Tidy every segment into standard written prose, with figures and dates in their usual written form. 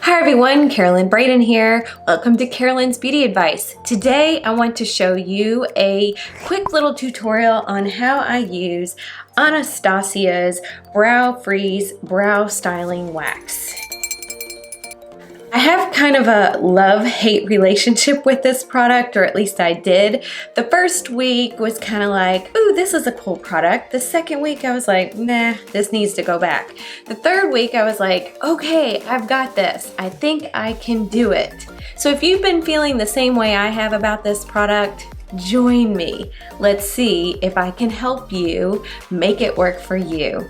Hi everyone, Carolyn Braden here. Welcome to Carolyn's Beauty Advice. Today I want to show you a quick little tutorial on how I use Anastasia's Brow Freeze Brow Styling Wax. I have kind of a love-hate relationship with this product, or at least I did. The first week was kind of like, ooh, this is a cool product. The second week I was like, nah, this needs to go back. The third week I was like, okay, I've got this. I think I can do it. So if you've been feeling the same way I have about this product, join me. Let's see if I can help you make it work for you.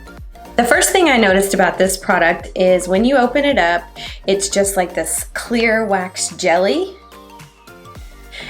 The first thing I noticed about this product is when you open it up, it's just like this clear wax jelly.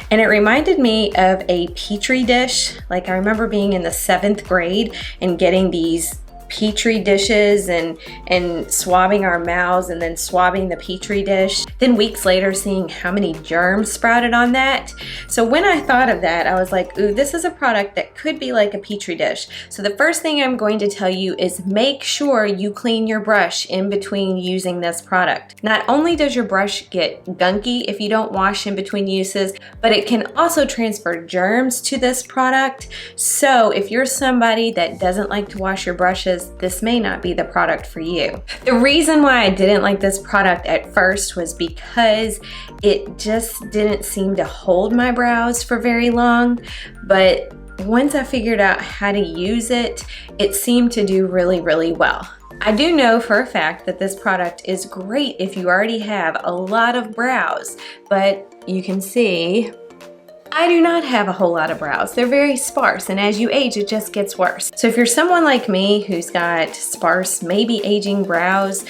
And it reminded me of a Petri dish. Like I remember being in the 7th grade and getting these Petri dishes and swabbing our mouths and then swabbing the Petri dish. Then weeks later seeing how many germs sprouted on that. So when I thought of that, I was like, ooh, this is a product that could be like a Petri dish. So the first thing I'm going to tell you is make sure you clean your brush in between using this product. Not only does your brush get gunky if you don't wash in between uses, but it can also transfer germs to this product. So if you're somebody that doesn't like to wash your brushes, this may not be the product for you. The reason why I didn't like this product at first was because it just didn't seem to hold my brows for very long, but once I figured out how to use it, it seemed to do really, really well. I do know for a fact that this product is great if you already have a lot of brows, but you can see I do not have a whole lot of brows. They're very sparse, and as you age, it just gets worse. So if you're someone like me who's got sparse, maybe aging brows,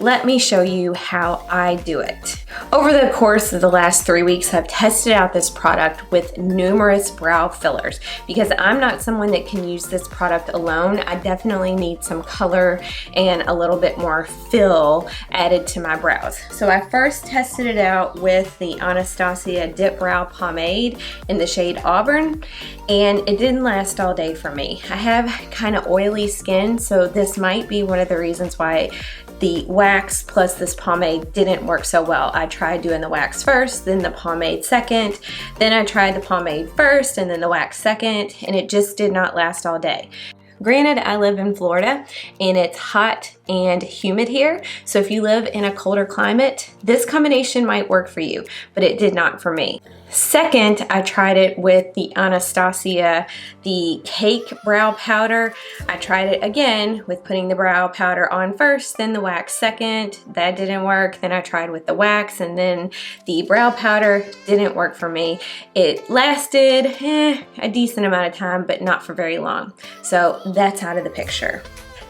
let me show you how I do it. Over the course of the last 3 weeks, I've tested out this product with numerous brow fillers because I'm not someone that can use this product alone. I definitely need some color and a little bit more fill added to my brows. So I first tested it out with the Anastasia Dip Brow Pomade in the shade Auburn, and it didn't last all day for me. I have kind of oily skin, so this might be one of the reasons why the wax plus this pomade didn't work so well. I tried doing the wax first, then the pomade second, then I tried the pomade first and then the wax second, and it just did not last all day. Granted, I live in Florida and it's hot and humid here, so if you live in a colder climate, this combination might work for you, but it did not for me. Second, I tried it with the Anastasia, the Cake Brow Powder. I tried it again with putting the brow powder on first, then the wax second. That didn't work. Then I tried with the wax, and then the brow powder didn't work for me. It lasted a decent amount of time, but not for very long. So that's out of the picture.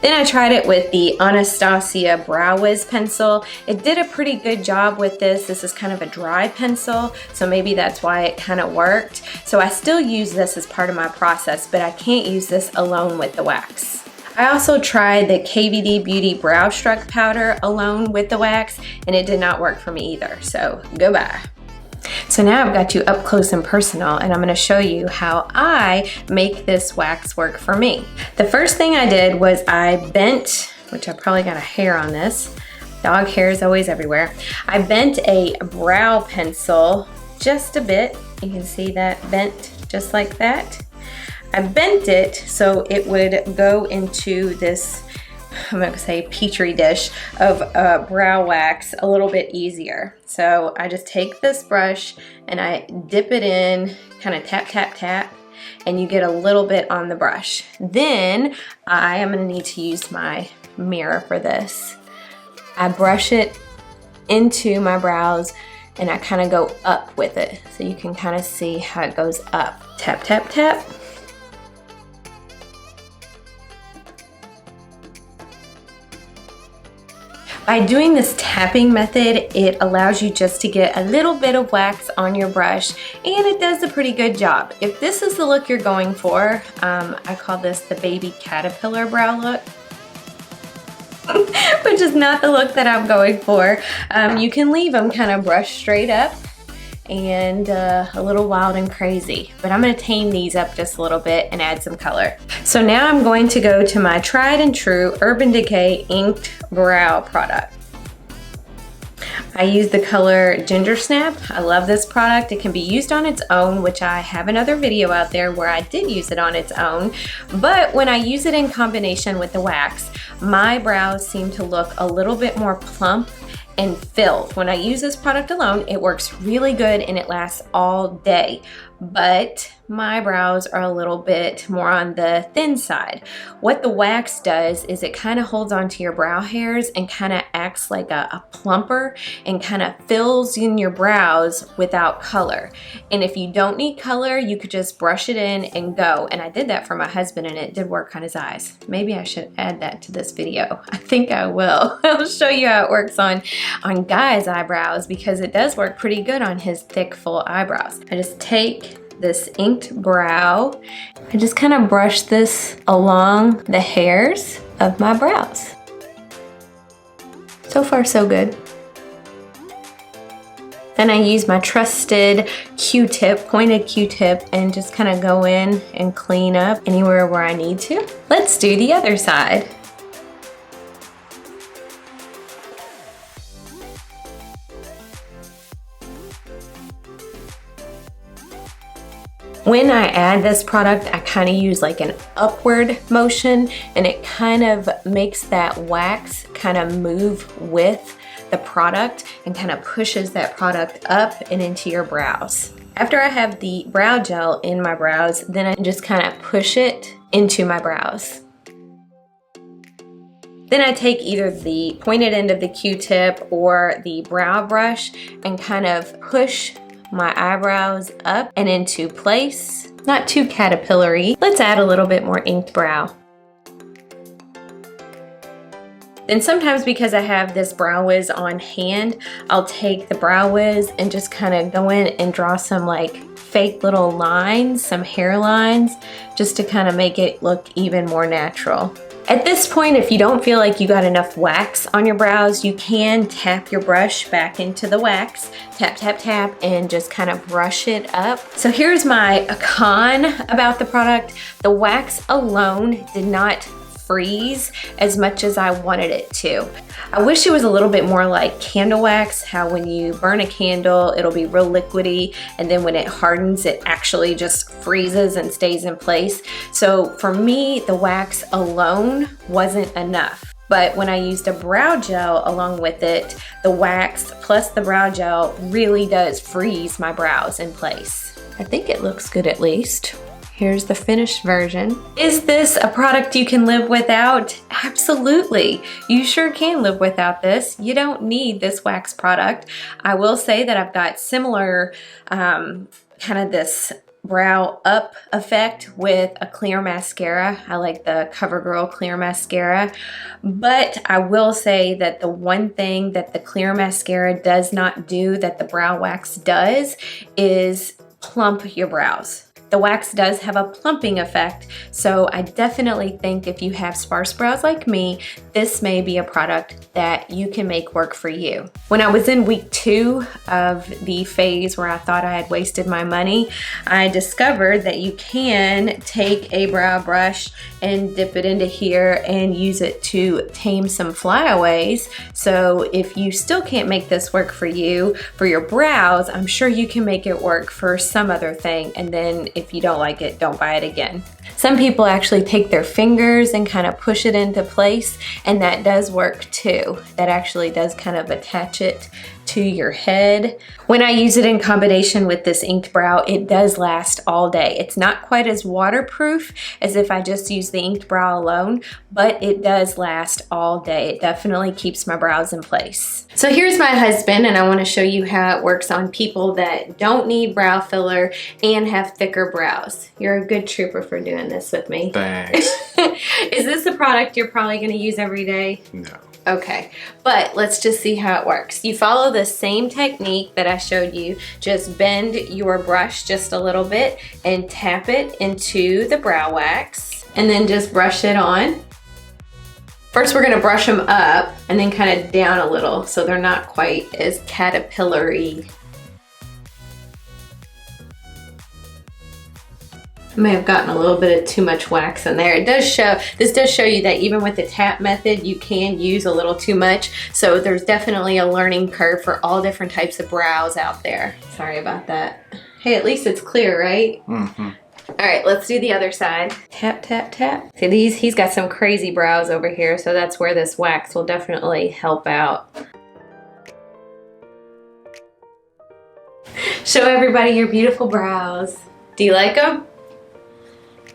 Then I tried it with the Anastasia Brow Wiz pencil. It did a pretty good job with this. This is kind of a dry pencil, so maybe that's why it kind of worked. So I still use this as part of my process, but I can't use this alone with the wax. I also tried the KVD Beauty Brow Struck Powder alone with the wax, and it did not work for me either, so goodbye. So now I've got you up close and personal, and I'm going to show you how I make this wax work for me. The first thing I did was I bent, which I probably got a hair on this, dog hair is always everywhere. I bent a brow pencil just a bit. You can see that bent just like that. I bent it so it would go into this, I'm going to say Petri dish of brow wax a little bit easier. So I just take this brush and I dip it in, kind of tap, tap, tap, and you get a little bit on the brush. Then I am going to need to use my mirror for this. I brush it into my brows and I kind of go up with it. So you can kind of see how it goes up. Tap, tap, tap. By doing this tapping method, it allows you just to get a little bit of wax on your brush, and it does a pretty good job. If this is the look you're going for, I call this the baby caterpillar brow look, which is not the look that I'm going for. You can leave them kind of brushed straight up and a little wild and crazy, but I'm going to tame these up just a little bit and add some color. So now I'm going to go to my tried and true Urban Decay Inked Brow product. I use the color Ginger Snap. I love this product. It can be used on its own, which I have another video out there where I did use it on its own. But when I use it in combination with the wax, my brows seem to look a little bit more plump and filled. When I use this product alone, it works really good and it lasts all day. But my brows are a little bit more on the thin side. What the wax does is it kind of holds onto your brow hairs and kind of acts like a plumper and kind of fills in your brows without color. And if you don't need color, you could just brush it in and go. And I did that for my husband and it did work on his eyes. Maybe I should add that to this video. I think I will. I'll show you how it works on guys' eyebrows because it does work pretty good on his thick, full eyebrows. I just take this inked brow. I just kind of brush this along the hairs of my brows. So far, so good. Then I use my trusted Q-tip, pointed Q-tip, and just kind of go in and clean up anywhere where I need to. Let's do the other side. When I add this product, I kind of use like an upward motion and it kind of makes that wax kind of move with the product and kind of pushes that product up and into your brows. After I have the brow gel in my brows, then I just kind of push it into my brows. Then I take either the pointed end of the Q-tip or the brow brush and kind of push my eyebrows up and into place. Not too caterpillary. Let's add a little bit more inked brow. Then sometimes because I have this brow wiz on hand, I'll take the brow wiz and just kind of go in and draw some like fake little lines, some hairlines, just to kind of make it look even more natural. At this point, if you don't feel like you got enough wax on your brows, you can tap your brush back into the wax, tap, tap, tap, and just kind of brush it up. So here's my con about the product. The wax alone did not freeze as much as I wanted it to. I wish it was a little bit more like candle wax, how when you burn a candle, it'll be real liquidy, and then when it hardens, it actually just freezes and stays in place. So for me, the wax alone wasn't enough. But when I used a brow gel along with it, the wax plus the brow gel really does freeze my brows in place. I think it looks good at least. Here's the finished version. Is this a product you can live without? Absolutely. You sure can live without this. You don't need this wax product. I will say that I've got similar kind of this brow up effect with a clear mascara. I like the CoverGirl clear mascara, but I will say that the one thing that the clear mascara does not do that the brow wax does is plump your brows. The wax does have a plumping effect, so I definitely think if you have sparse brows like me, this may be a product that you can make work for you. When I was in week 2 of the phase where I thought I had wasted my money, I discovered that you can take a brow brush and dip it into here and use it to tame some flyaways. So if you still can't make this work for you, for your brows, I'm sure you can make it work for some other thing, and then if you don't like it, don't buy it again. Some people actually take their fingers and kind of push it into place, and that does work too. That actually does kind of attach it to your head. When I use it in combination with this inked brow, it does last all day. It's not quite as waterproof as if I just use the inked brow alone, but it does last all day. It definitely keeps my brows in place. So here's my husband, and I want to show you how it works on people that don't need brow filler and have thicker brows. You're a good trooper for doing this with me. Thanks. Is this a product you're probably going to use every day? No. Okay, but let's just see how it works. You follow the same technique that I showed you. Just bend your brush just a little bit and tap it into the brow wax, and then just brush it on. First, we're gonna brush them up and then kind of down a little so they're not quite as caterpillary. I may have gotten a little bit of too much wax in there. This does show you that even with the tap method, you can use a little too much. So there's definitely a learning curve for all different types of brows out there. Sorry about that. Hey, at least it's clear, right? Mm-hmm. All right, let's do the other side. Tap, tap, tap. See, he's got some crazy brows over here, so that's where this wax will definitely help out. Show everybody your beautiful brows. Do you like them?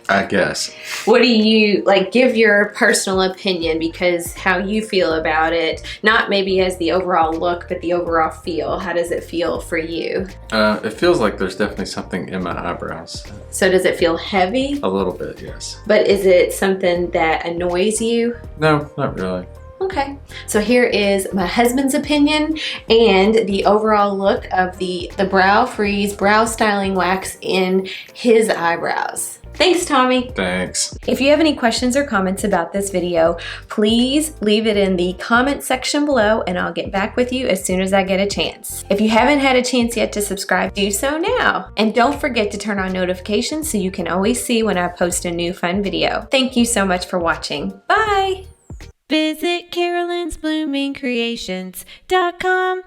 I guess. What do you, like, give your personal opinion, because how you feel about it, not maybe as the overall look, but the overall feel. How does it feel for you? It feels like there's definitely something in my eyebrows. So does it feel heavy? A little bit, yes. But is it something that annoys you? No, not really. Okay, so here is my husband's opinion and the overall look of the Brow Freeze Brow Styling Wax in his eyebrows. Thanks, Tommy. Thanks. If you have any questions or comments about this video, please leave it in the comment section below and I'll get back with you as soon as I get a chance. If you haven't had a chance yet to subscribe, do so now. And don't forget to turn on notifications so you can always see when I post a new fun video. Thank you so much for watching. Bye. Visit Carolyn'sBloomingCreations.com.